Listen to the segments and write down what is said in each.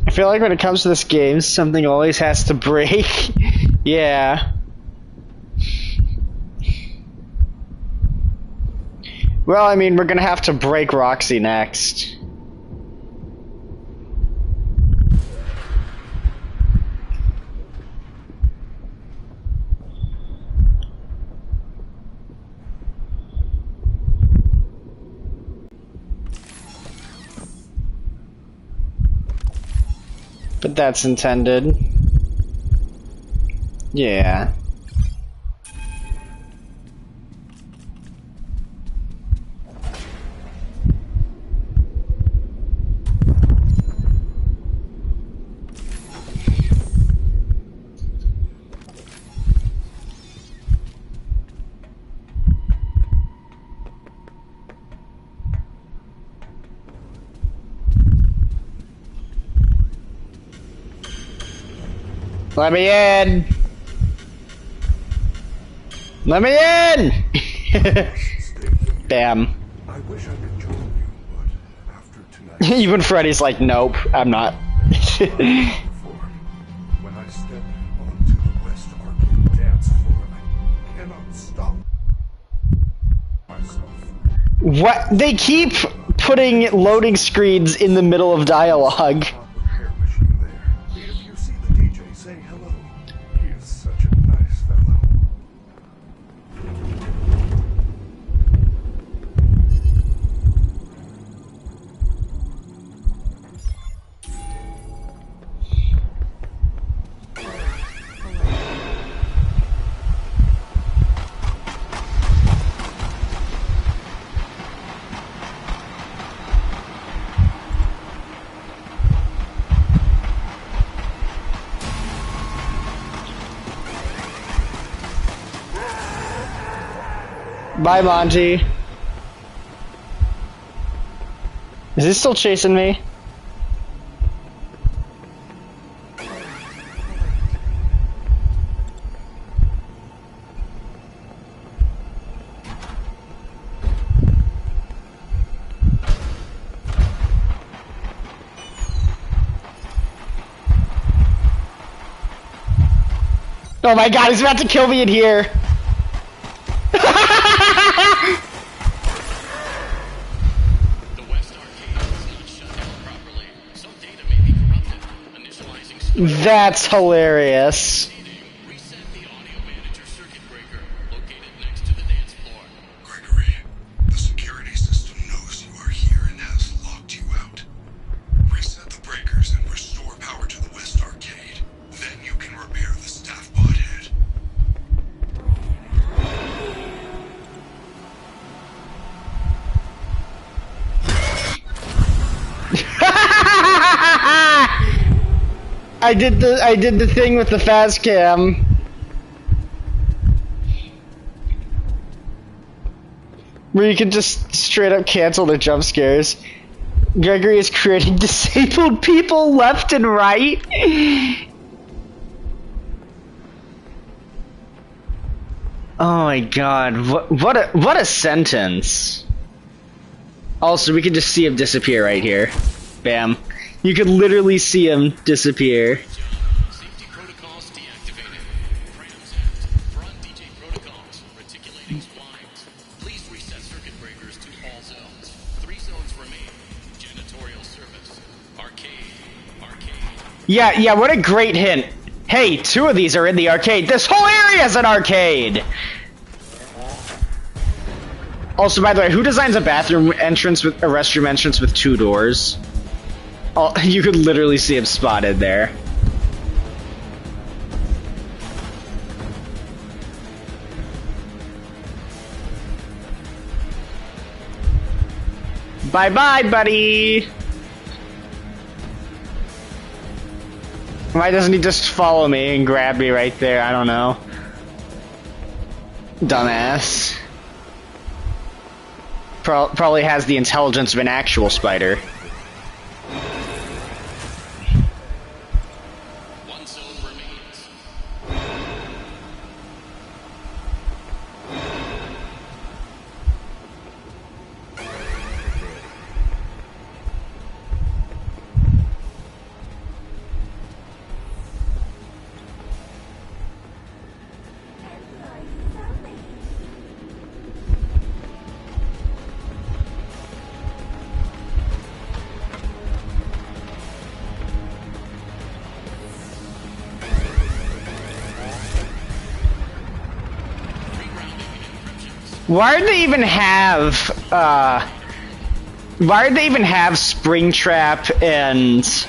I feel like when it comes to this game, something always has to break. Yeah. Well, I mean, we're gonna have to break Roxy next. But that's intended. Yeah. Let me in! Let me in! Bam. I wish I could join you, but after tonight... Even Freddy's like, nope, I'm not. When I step onto the West Arcade dance floor, I cannot stop myself. What? They keep putting loading screens in the middle of dialogue. Repair machine there. If you see the DJ, say hello. He is such a nice fellow. Bye, Monty. Is he still chasing me? Oh my god, he's about to kill me in here! That's hilarious. Reset the audio manager circuit breaker located next to the dance floor. Gregory, the security system knows you are here and has locked you out. Reset the breakers and restore power to the West Arcade. Then you can repair the staff pod head. I did the thing with the fast cam. Where you can just straight up cancel the jump scares. Gregory is creating disabled people left and right. Oh my god, what a sentence. Also, we can just see him disappear right here. Bam. You could literally see him disappear. Safety protocols deactivated. Prams out. Front DJ protocols. Reticulating splines. Please reset circuit breakers to all zones. 3 zones remain. Janitorial service. Arcade. Yeah, what a great hint. Hey, 2 of these are in the arcade. This whole area is an arcade! Also, by the way, who designs a bathroom entrance with a restroom entrance with 2 doors? Oh, you could literally see him spotted there. Bye-bye, buddy! Why doesn't he just follow me and grab me right there? I don't know. Dumbass. Probably has the intelligence of an actual spider. One zone remains. Why did they even have Springtrap and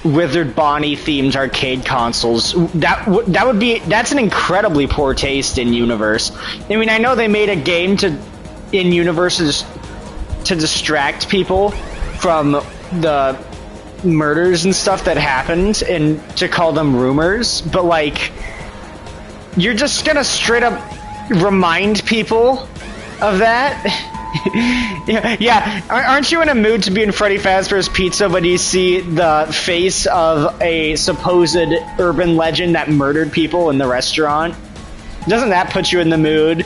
Withered Bonnie themed arcade consoles? That's an incredibly poor taste in universe. I mean, I know they made a game in universes to distract people from the murders and stuff that happened and to call them rumors, but like, you're just gonna straight up remind people of that? Yeah. Aren't you in a mood to be in Freddy Fazbear's Pizza when you see the face of a supposed urban legend that murdered people in the restaurant? Doesn't that put you in the mood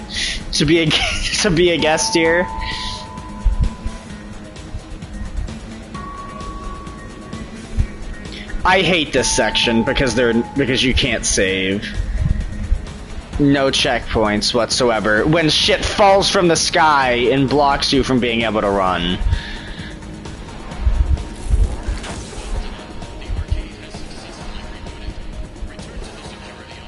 to be a guest here? I hate this section because you can't save. No checkpoints whatsoever. When shit falls from the sky and blocks you from being able to run. The arcade has successfully rebooted. Return to the security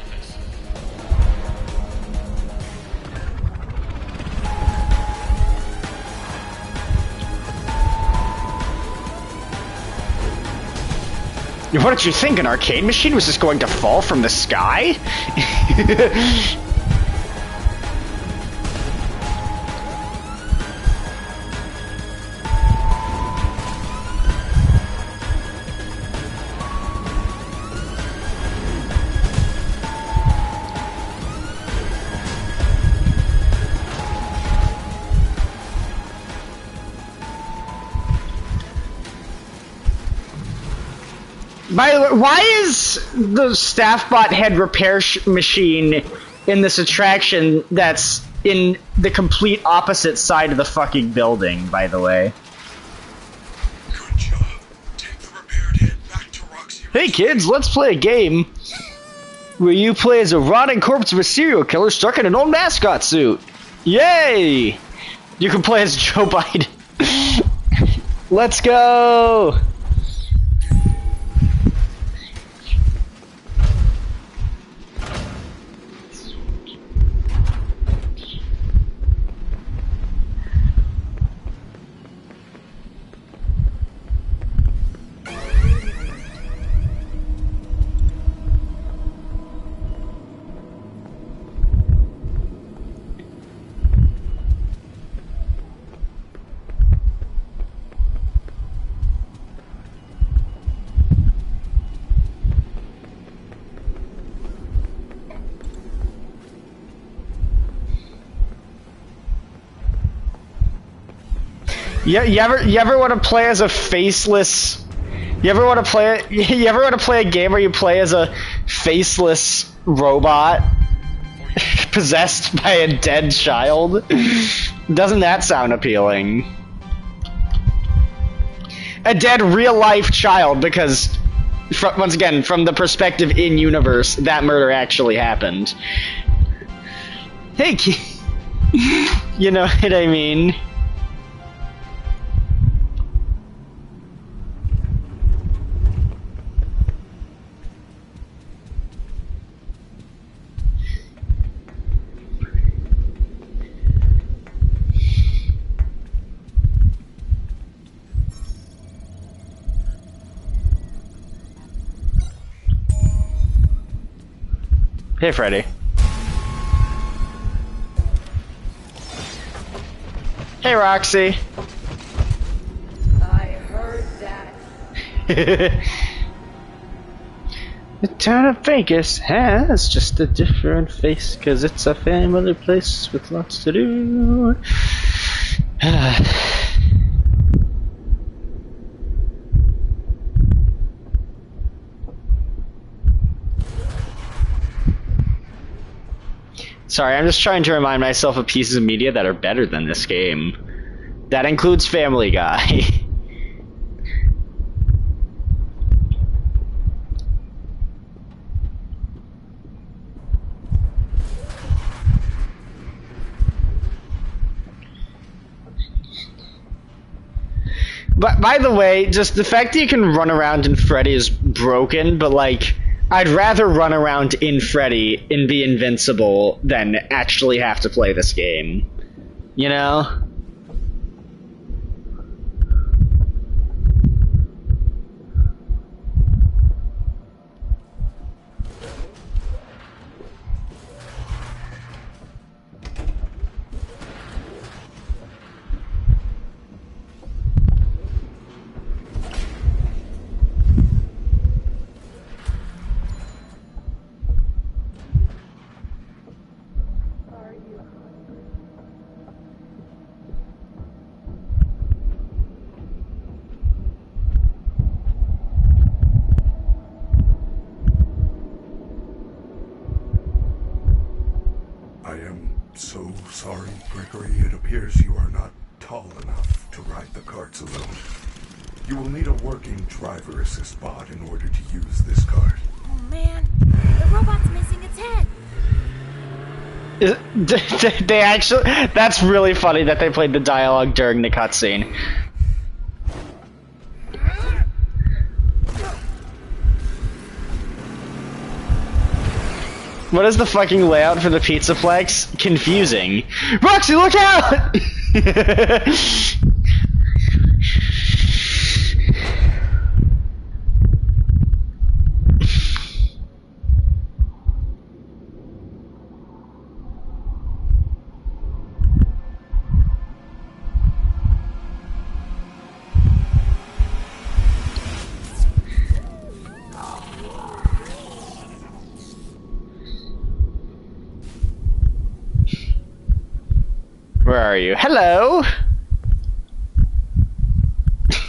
office. What did you think? An arcade machine was just going to fall from the sky? By the way, why is the Staffbot head repair machine in this attraction that's in the complete opposite side of the fucking building, by the way? Good job. Take the repaired head back to Roxy. Hey kids, let's play a game where you play as a rotting corpse of a serial killer stuck in an old mascot suit. Yay! You can play as Joe Biden. Let's go! You ever want to play as a faceless? You ever want to play a game where you play as a faceless robot possessed by a dead child? Doesn't that sound appealing? A dead real life child, because once again, from the perspective in universe, that murder actually happened. Hey, you know what I mean? Hey, Freddy. Hey, Roxy. I heard that. The town of Vegas has just a different face, 'cause it's a family place with lots to do. Sorry, I'm just trying to remind myself of pieces of media that are better than this game. That includes Family Guy. But by the way, just the fact that you can run around in Freddy is broken, but like, I'd rather run around in Freddy and be invincible than actually have to play this game. You know? I am so sorry, Gregory. It appears you are not tall enough to ride the carts alone. You will need a working driver assist bot in order to use this cart. Oh man, the robot's missing its head. They actually, that's really funny that they played the dialogue during the cutscene. What is the fucking layout for the Pizzaplex? Confusing. Roxy, look out! Where are you? Hello!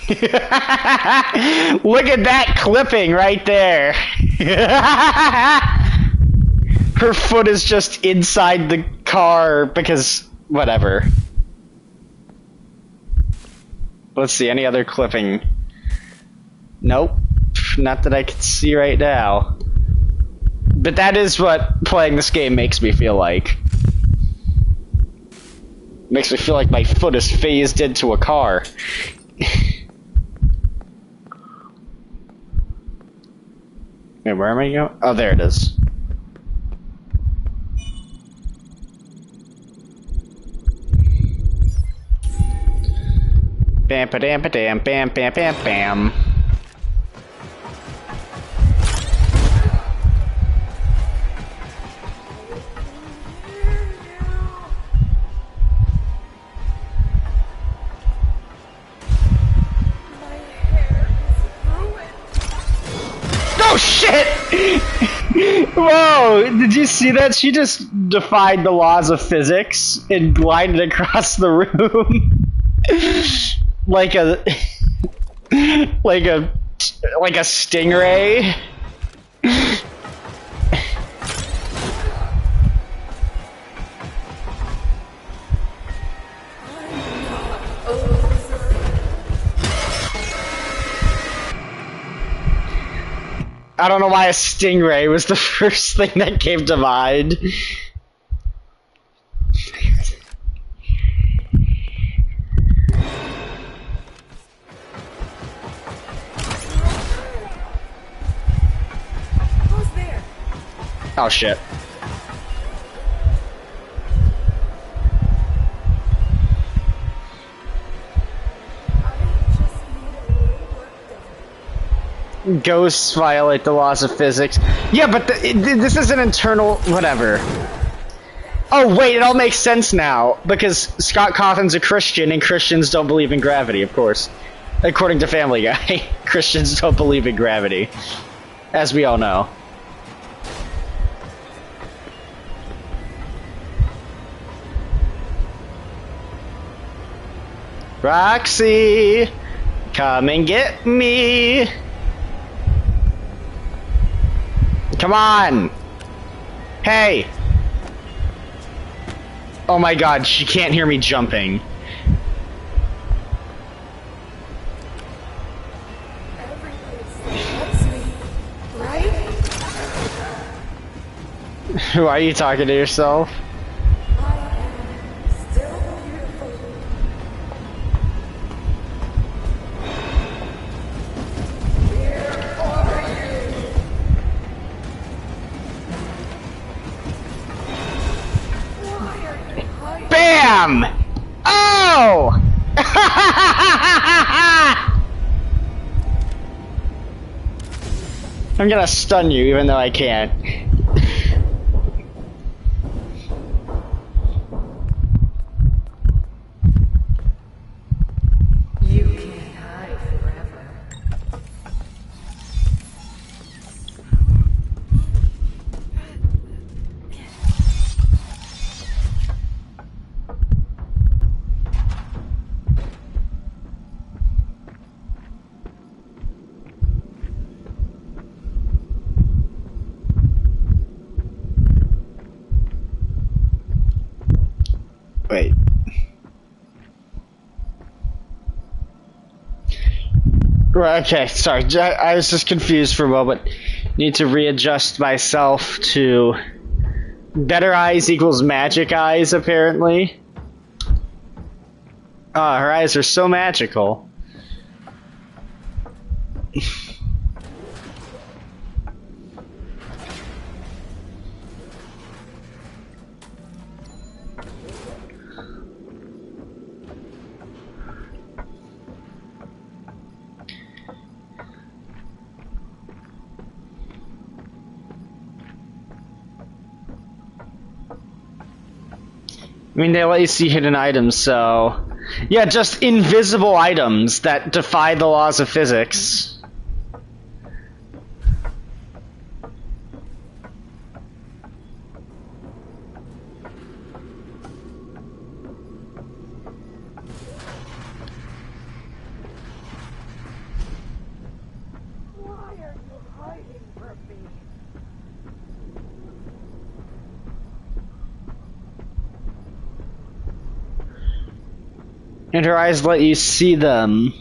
Look at that clipping right there. Her foot is just inside the car because whatever. Let's see, any other clipping? Nope. Not that I can see right now. But that is what playing this game makes me feel like. Makes me feel like my foot is phased into a car. Wait, where am I going? Oh, there it is. Bam, ba dam, ba dam, bam, bam, bam, bam. Oh shit! Whoa! Did you see that? She just defied the laws of physics and glided across the room like a like a stingray. I don't know why a stingray was the first thing that came to mind. Who's there? Oh shit. Ghosts violate the laws of physics. Yeah, but this is an internal whatever. Oh wait, it all makes sense now because Scott Cawthon's a Christian and Christians don't believe in gravity, of course. According to Family Guy, Christians don't believe in gravity, as we all know. Roxy, come and get me. Come on. Hey. Oh my god, she can't hear me jumping. That's me, right? Why are you talking to yourself? I am still beautiful. Why are you hiding? Bam! Oh! I'm gonna stun you even though I can't. You can't hide forever. Wait. Right, okay, sorry. I was just confused for a moment. Need to readjust myself to better eyes equals magic eyes, apparently. Oh, her eyes are so magical. I mean, they let you see hidden items, so... Yeah, just invisible items that defy the laws of physics. Why are you hiding from me? And her eyes let you see them.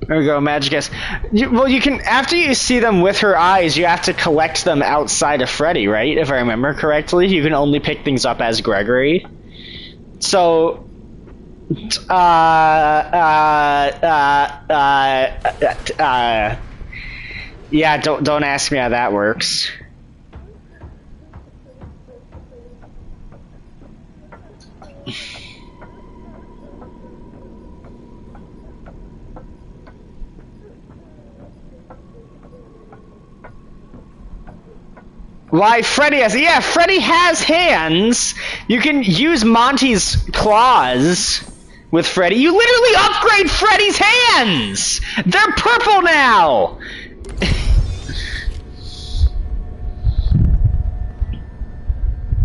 There we go, magic eyes. Well, you can, after you see them with her eyes, you have to collect them outside of Freddy, right? If I remember correctly, you can only pick things up as Gregory. So, yeah, don't ask me how that works. Why, Freddy has... Yeah, Freddy has hands! You can use Monty's claws with Freddy. You literally upgrade Freddy's hands! They're purple now!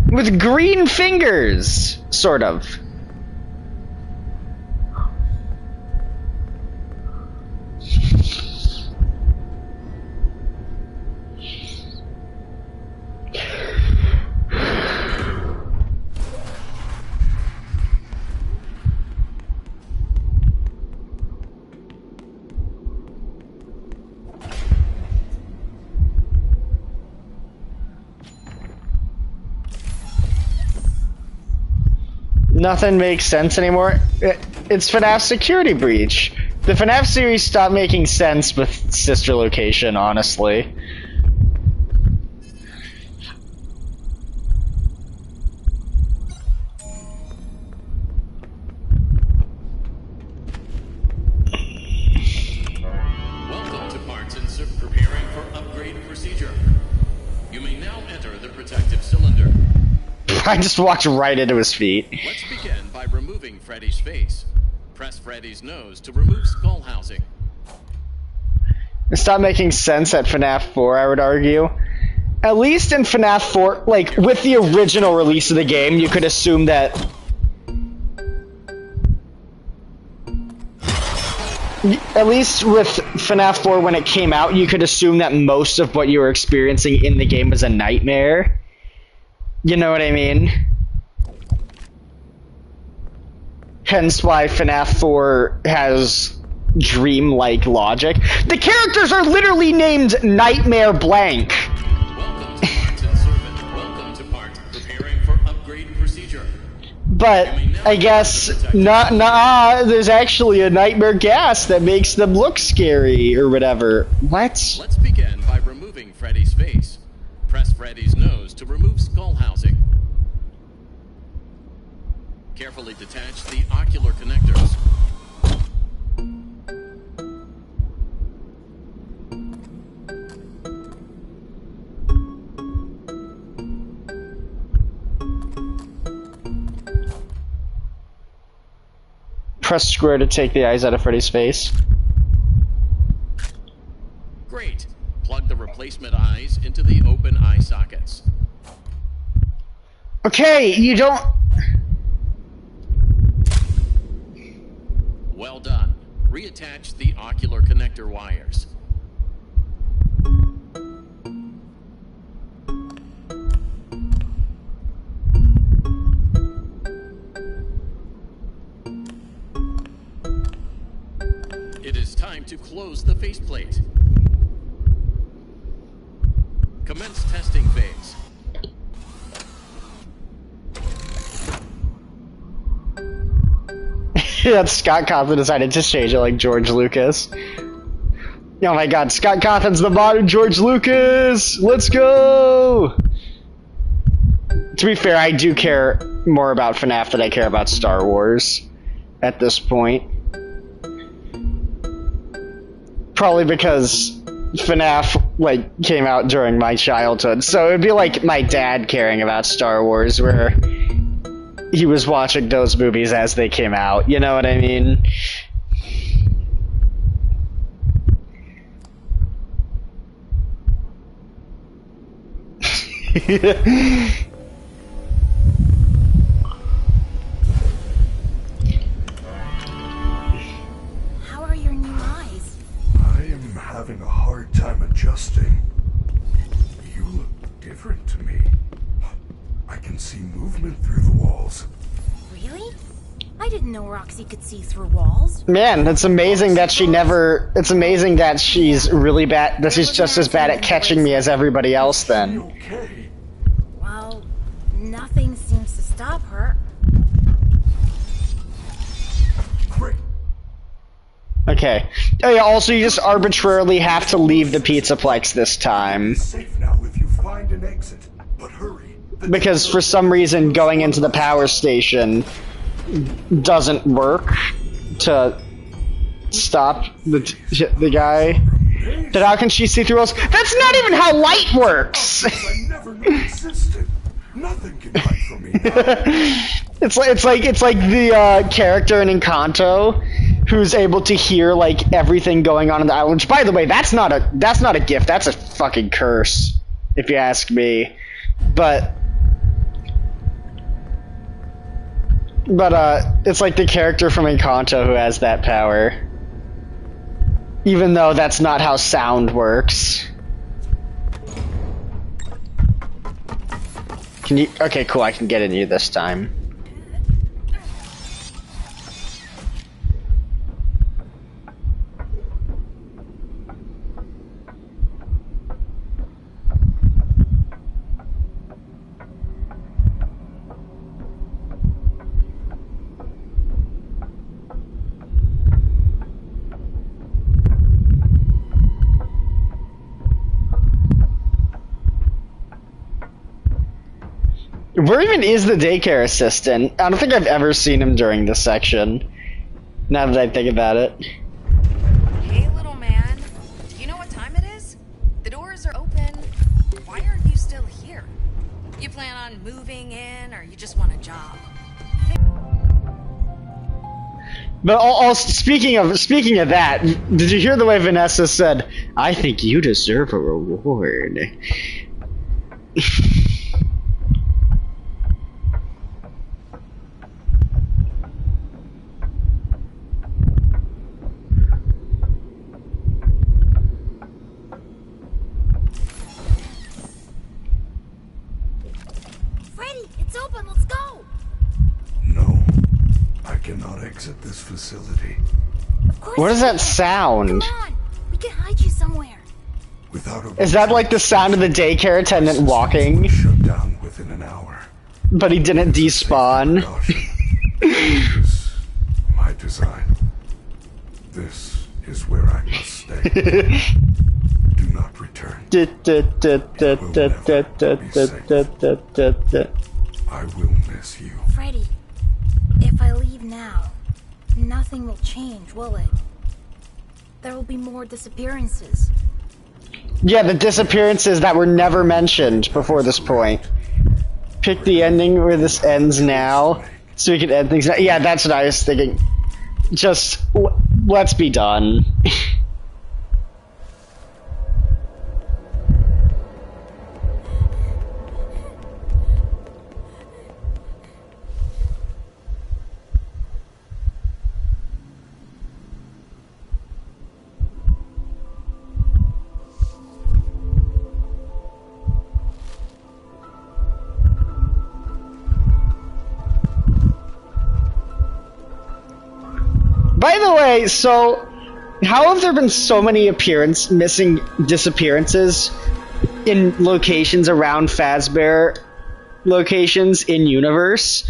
With green fingers, sort of. Nothing makes sense anymore. It's FNAF Security Breach. The FNAF series stopped making sense with Sister Location, honestly. Welcome to Parts Insert preparing for upgrade procedure. You may now enter the protective cylinder. I just walked right into his feet. Let's begin by removing Freddy's face. Press Freddy's nose to remove skull housing. It stopped making sense at FNAF 4, I would argue. At least in FNAF 4, like, with the original release of the game, you could assume that... at least with FNAF 4 when it came out, you could assume that most of what you were experiencing in the game was a nightmare. You know what I mean? Hence why FNAF 4 has dream-like logic. The characters are literally named Nightmare Blank. Welcome to Parts and Servant. Welcome to Parts. Preparing for upgrade procedure. But I guess there's actually a nightmare gas that makes them look scary or whatever. What? Let's begin by removing Freddy's face. Press Freddy's nose to remove skull housing. Carefully detach the ocular connectors. Press square to take the eyes out of Freddy's face. Great. Plug the replacement eyes into the open eye sockets. Okay, you don't... Well done. Reattach the ocular connector wires. It is time to close the faceplate. Commence testing phase. That Scott Cawthon decided to change it like George Lucas. Oh my god, Scott Cawthon's the modern George Lucas! Let's go! To be fair, I do care more about FNAF than I care about Star Wars at this point. Probably because FNAF, like, came out during my childhood, so it'd be like my dad caring about Star Wars, where he was watching those movies as they came out, you know what I mean? How are your new eyes? I am having a hard time adjusting. You look different to me. I can see movement through the walls. Really? I didn't know Roxy could see through walls. Man, it's amazing that she never... It's amazing that she's really bad... that she's just as bad at catching me as everybody else then. Okay. Well, nothing seems to stop her. Great. Okay. Oh yeah, also you just arbitrarily have to leave the Pizzaplex this time. Safe now if you find an exit. But hurry. Because for some reason going into the power station doesn't work to stop the guy. But how can she see through us? That's not even how light works! I never knew existed. Nothing can hide from me now. It's like the character in Encanto who's able to hear like everything going on in the island. Which, by the way, that's not a gift. That's a fucking curse, if you ask me. But it's like the character from Encanto who has that power, even though that's not how sound works. Can you? Okay, cool. I can get in you this time. Where even is the daycare assistant? I don't think I've ever seen him during this section, now that I think about it. Hey, little man. Do you know what time it is? The doors are open. Why are you still here? You plan on moving in, or you just want a job? But also, speaking of that, did you hear the way Vanessa said, "I think you deserve a reward"? exit this facility. Of course What does we that can. sound? Come on. We can hide you somewhere. Without a Is that like the sound of the daycare attendant walking, shut down within an hour. but he didn't despawn? This is my design. This is where I must stay. Do not return. I will miss you. Freddy, if I leave now, nothing will change, will it? There will be more disappearances. Yeah, the disappearances that were never mentioned before this point. Pick the ending where this ends now, so we can end things now. Yeah, that's what I was thinking. Just, let's be done. By the way, so how have there been so many missing disappearances in locations around Fazbear locations in universe,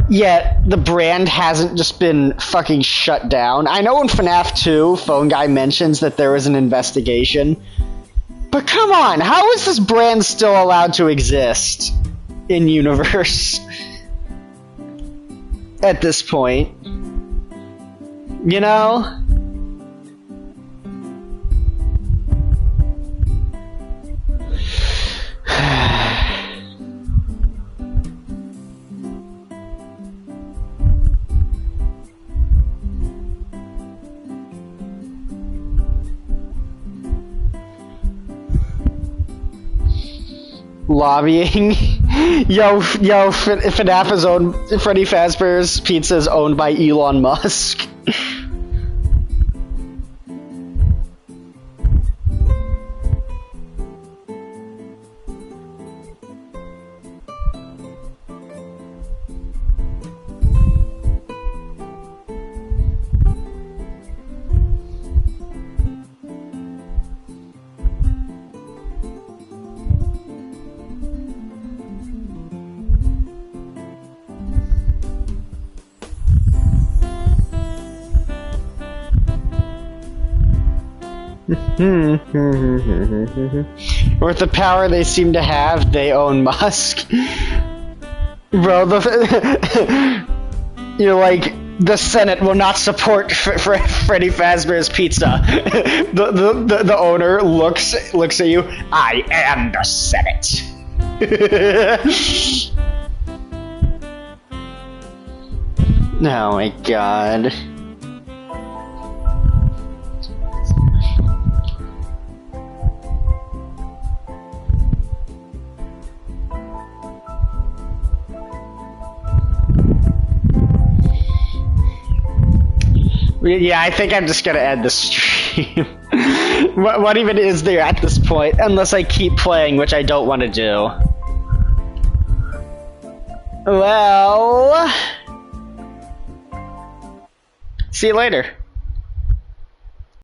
yet the brand hasn't just been fucking shut down? I know in FNAF 2, Phone Guy mentions that there was an investigation, but come on, how is this brand still allowed to exist in universe at this point? You know? Lobbying. Yo, FNAF is owned. Freddy Fazbear's Pizza is owned by Elon Musk. With the power they seem to have, they own Musk. Bro, you're like, the Senate will not support Freddy Fazbear's Pizza. The owner looks at you. I am the Senate. Oh my god. Yeah, I think I'm just gonna end the stream. What even is there at this point? Unless I keep playing, which I don't want to do. Well... see you later.